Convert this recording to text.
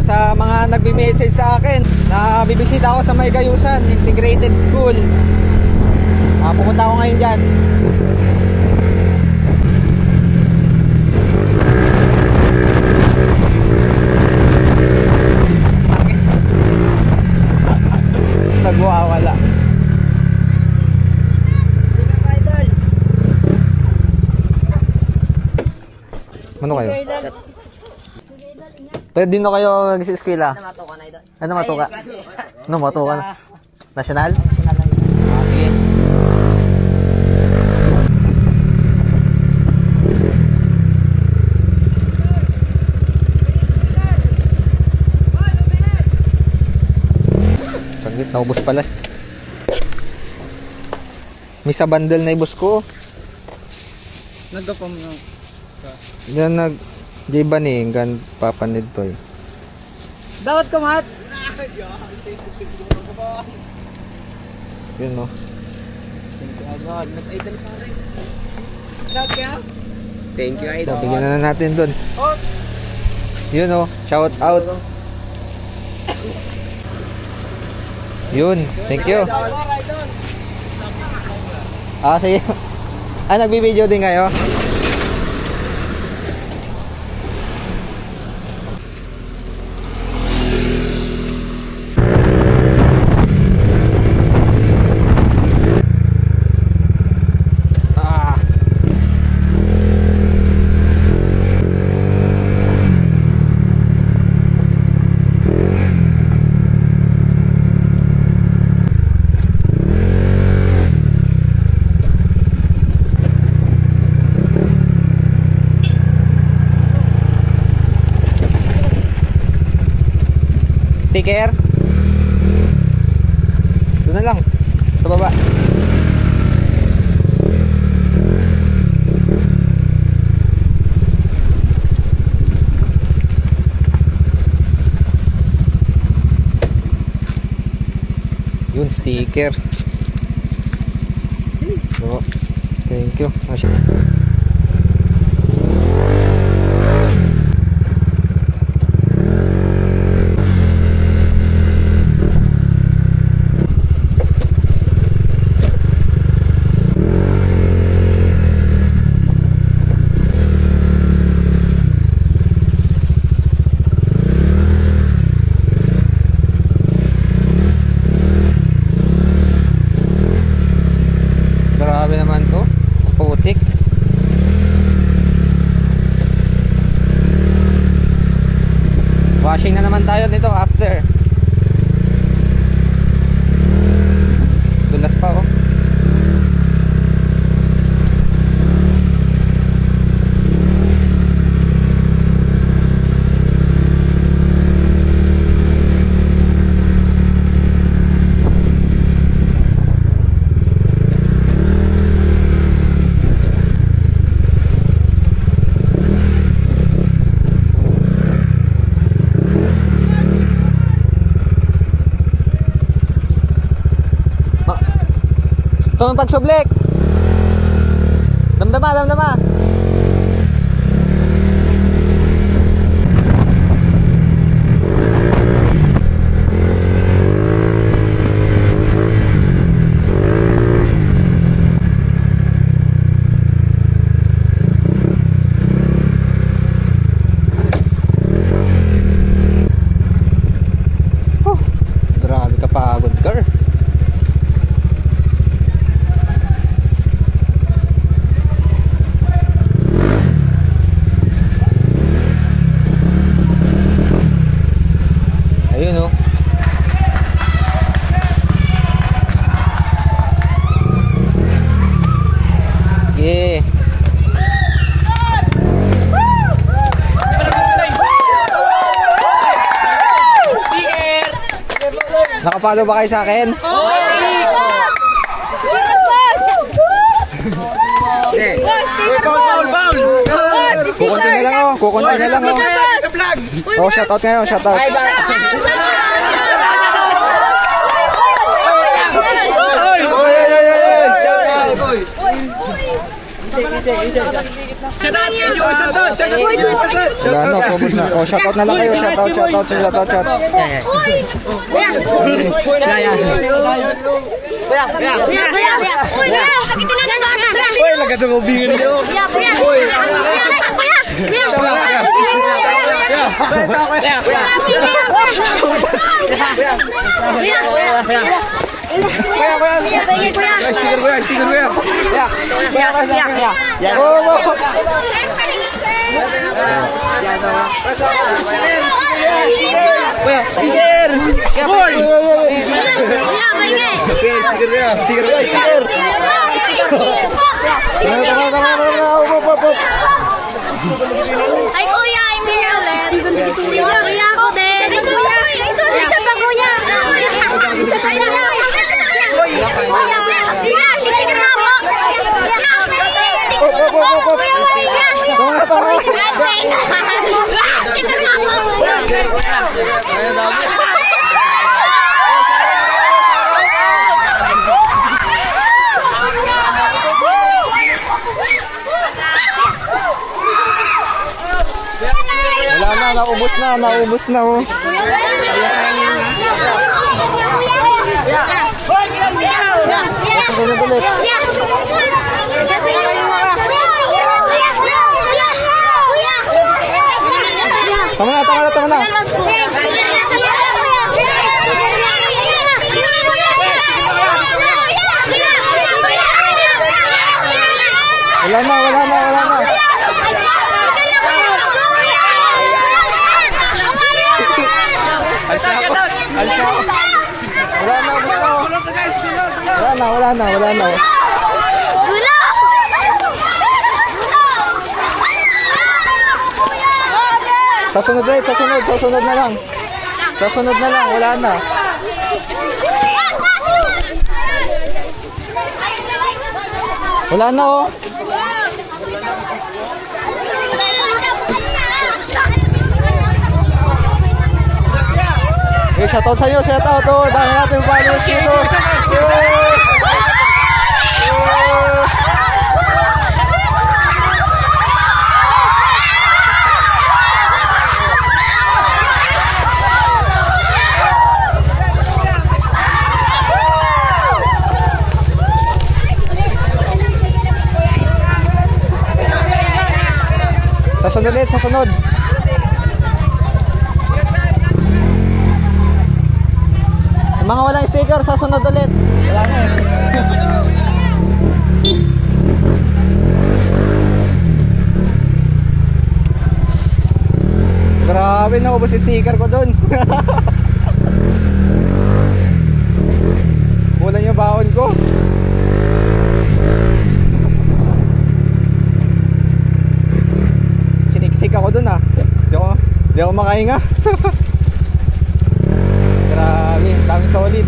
Sa mga nagbi-message sa akin na bibisita ako sa Maygayusan Integrated School, pupunta ako ngayon dyan. Nagwawala. Ano kayo? Pwede din kayo nag-eskwela. Namatuka na ito. Ano matuka? Ano matuka? National? Sige. Saglit, naubos pala. May sa bundle na ibos ko. Nagdapam na. Yan nag... Di ba ni gan papanid to eh. Dawat ko, Mat. Yun no. Thank you, So, idol. bigyan na natin dun. Yun no. Shout out. Yun. Thank you. Sige. Nagbibideo din kayo? Sticker? Doon na lang. Sa baba. Yun, sticker. So, thank you. Grabe naman to. Putik. Washing na naman tayo nito after. Dulas pa oh. Ito yung pagsublik. Damdama, damdama. Grabe kapagod, girl. Ayun oh. Yeah. Nakapalo ba kayo sa akin? Kukunti na lang oh. Kukunti na lang oh. Oh, shoutout ngayon, shoutout. Wala na, focus na. Oh, shoutout na lang kayo. Shoutout. Ay, kuya, I'm here ulit. Kuya, ako din. Isa pa, kuya. Kuya, sige na po. Wala na, naubos na oh. Tama na. Wala na. Alis na ako. Wala na. Sasunod na lang. Wala na. Wala na oh. Okay, shoutout sa'yo, shoutout oh. Dami natin yung followers dito. Sasunod. Yung mga walang sticker, sasunod ulit. Wala na eh. Grabe, naubos yung sticker ko dun. Kulang yung baon ko. Siniksik ako dun ah. Di ako makahinga. Grabe, daming solid.